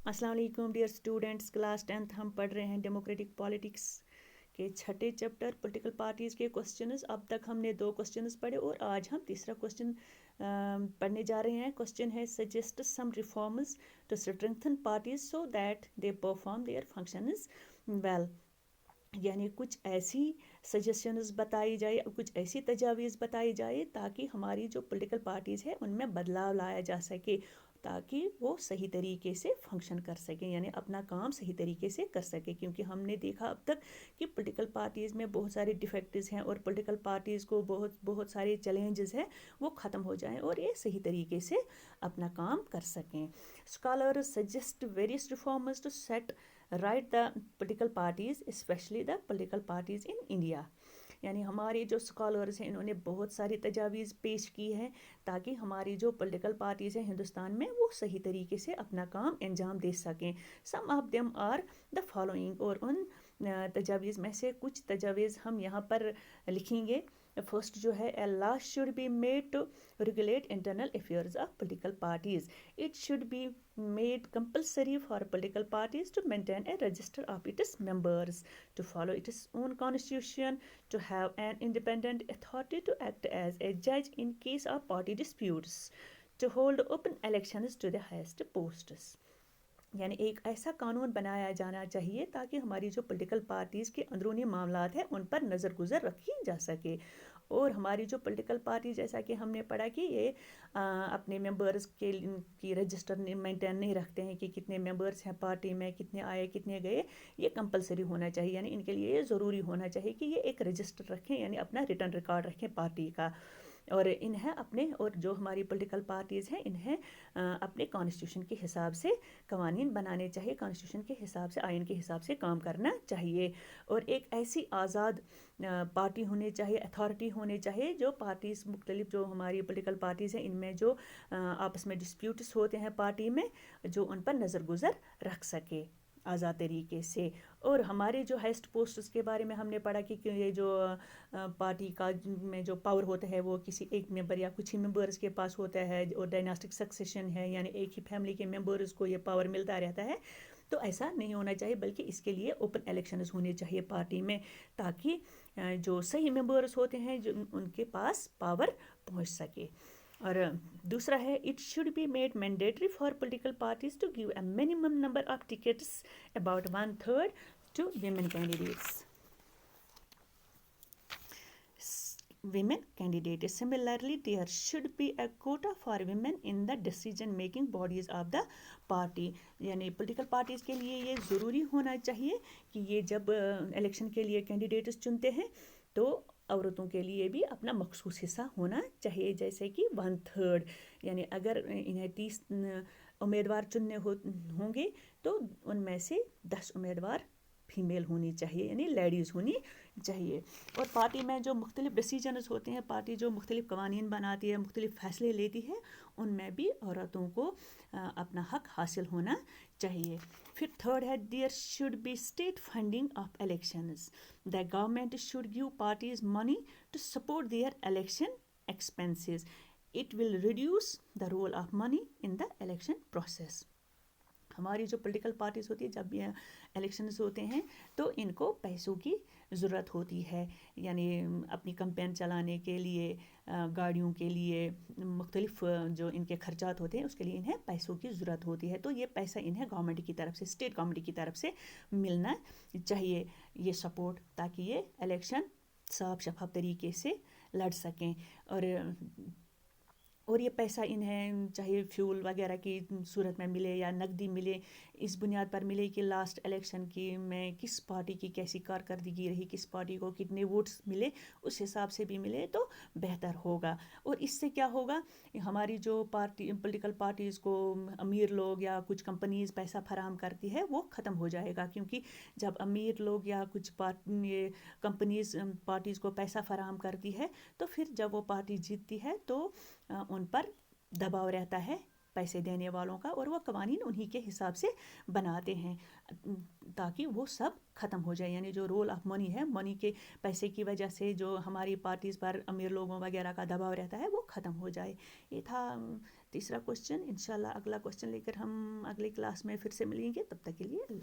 अस्सलाम वालेकुम dear students. Class 10th हम पढ़ रहे हैं डेमोक्रेटिक पॉलिटिक्स के छठे चैप्टर पॉलिटिकल पार्टीज़ के क्वेश्चंस। अब तक हमने 2 क्वेश्चंस पढ़े और आज हम तीसरा क्वेश्चन पढ़ने जा रहे हैं। क्वेश्चन है suggest some reforms to strengthen parties so that they perform their functions well. यानी कुछ ऐसी सजेशंस बताई जाए, कुछ ऐसी तजावीज़ बताई जाए ताकि हमारी जो पॉलिटिकल पार्टीज़ है उनमें बदलाव लाया जा सके, ताकि वो सही तरीके से फंक्शन कर सकें, यानी अपना काम सही तरीके से कर सके। क्योंकि हमने देखा अब तक कि पॉलिटिकल पार्टीज़ में बहुत सारे डिफेक्ट्स हैं और पॉलिटिकल पार्टीज़ को बहुत बहुत सारे चैलेंजेस हैं, वो ख़त्म हो जाएं और ये सही तरीके से अपना काम कर सकें। Scholars suggest various reforms to set right the political parties, especially the political parties in India. यानी हमारे जो स्कॉलर्स हैं इन्होंने बहुत सारी तजावीज़ पेश की हैं ताकि हमारी जो पॉलिटिकल पार्टीज़ हैं हिंदुस्तान में वो सही तरीके से अपना काम अंजाम दे सकें। Some of them are the following, और उन तजावीज़ में से कुछ तजावीज़ हम यहाँ पर लिखेंगे। फर्स्ट जो है, a law should be made to regulate internal affairs of political parties. It should be made compulsory for political parties to maintain a register of its members, to follow its own constitution, to have an independent authority to act as a judge in case of party disputes, to hold open elections to the highest posts. यानी एक ऐसा कानून बनाया जाना चाहिए ताकि हमारी जो पॉलिटिकल पार्टीज़ के अंदरूनी मामलात हैं उन पर नज़र गुज़र रखी जा सके। और हमारी जो पॉलिटिकल पार्टी, जैसा कि हमने पढ़ा कि ये अपने मेंबर्स की रजिस्टर मेंटेन नहीं रखते हैं कि कितने मेंबर्स हैं पार्टी में, कितने आए कितने गए। ये कंपलसरी होना चाहिए, यानी इनके लिए ये ज़रूरी होना चाहिए कि ये एक रजिस्टर रखें, यानी अपना रिटर्न रिकॉर्ड रखें पार्टी का। और इन्हें अपने, और जो हमारी पॉलिटिकल पार्टीज़ हैं इन्हें अपने कॉन्स्टिट्यूशन के हिसाब से कवानीन बनाने चाहिए, कॉन्स्टिट्यूशन के हिसाब से, आइन के हिसाब से काम करना चाहिए। और एक ऐसी आज़ाद पार्टी होनी चाहिए, अथॉरिटी होनी चाहिए, जो पार्टीज़ मुख्तलिफ जो हमारी पॉलिटिकल पार्टीज़ हैं इनमें जो आपस में डिस्प्यूट्स होते हैं पार्टी में, जो उन पर नज़र गुज़र रख सके आज़ाद तरीके से। और हमारे जो हाइस्ट पोस्ट्स के बारे में हमने पढ़ा कि ये जो पार्टी का में जो पावर होता है वो किसी एक मेंबर या कुछ ही मेंबर्स के पास होता है, और डायनास्टिक सक्सेशन है, यानी एक ही फैमिली के मेंबर्स को ये पावर मिलता रहता है। तो ऐसा नहीं होना चाहिए, बल्कि इसके लिए ओपन इलेक्शंस होने चाहिए पार्टी में, ताकि जो सही मेंबर्स होते हैं जो उनके पास पावर पहुंच सके। और दूसरा है, it should be made mandatory for political parties to give a minimum number of tickets about 1/3 to women candidates. Women candidates. Similarly, there should be a quota for women in the decision making bodies of the party. यानी political parties के लिए ये ज़रूरी होना चाहिए कि ये जब इलेक्शन के लिए कैंडिडेट्स चुनते हैं तो औरतों के लिए भी अपना मखसूस हिस्सा होना चाहिए, जैसे कि 1/3। यानी अगर इन्हें 30 उम्मीदवार चुनने होंगे तो उनमें से 10 उम्मीदवार फीमेल होनी चाहिए, यानी लेडीज़ होनी चाहिए। और पार्टी में जो मुख्तलिफ डिसीजंस होते हैं, पार्टी जो मुख्तलिफ कवानीन बनाती है, मुख्तलिफ फ़ैसले लेती है, उनमें भी औरतों को अपना हक हासिल होना चाहिए। फिर थर्ड है, there should be state funding of elections. The government should give parties money to support their election expenses. It will reduce the role of money in the election process. हमारी जो पॉलिटिकल पार्टीज़ होती है, जब ये elections होते हैं तो इनको पैसों की ज़रूरत होती है, यानी अपनी कैंपेन चलाने के लिए, गाड़ियों के लिए, मुख्तलिफ जो इनके खर्चात होते हैं उसके लिए इन्हें पैसों की ज़रूरत होती है। तो ये पैसा इन्हें गवर्नमेंट की तरफ से, स्टेट गवर्नमेंट की तरफ से मिलना चाहिए, ये सपोर्ट, ताकि ये इलेक्शन साफ शफाफ तरीके से लड़ सकें। और ये पैसा इन्हें चाहे फ्यूल वगैरह की सूरत में मिले या नकदी मिले, इस बुनियाद पर मिले कि लास्ट इलेक्शन की में किस पार्टी की कैसी कारकर्दगी रही, किस पार्टी को कितने वोट्स मिले, उस हिसाब से भी मिले तो बेहतर होगा। और इससे क्या होगा, हमारी जो पार्टी पॉलिटिकल पार्टीज़ को अमीर लोग या कुछ कंपनीज़ पैसा फराहम करती है वो ख़त्म हो जाएगा। क्योंकि जब अमीर लोग या कुछ कंपनीज़ पार्टीज़ को पैसा फराहम करती है तो फिर जब वो पार्टी जीतती है तो उन पर दबाव रहता है پیسے دینے والوں کا، اور وہ قوانین انہی کے حساب سے بناتے ہیں تاکہ وہ سب ختم ہو جائے. یعنی جو رول آف منی ہے، منی کے پیسے کی وجہ سے جو ہماری پارٹیز پر امیر لوگوں وغیرہ کا دباؤ رہتا ہے وہ ختم ہو جائے. یہ تھا تیسرا کوشچن. انشاءاللہ اگلا کوشچن لے کر ہم اگلی کلاس میں پھر سے ملیں گے. تب تک کے لیے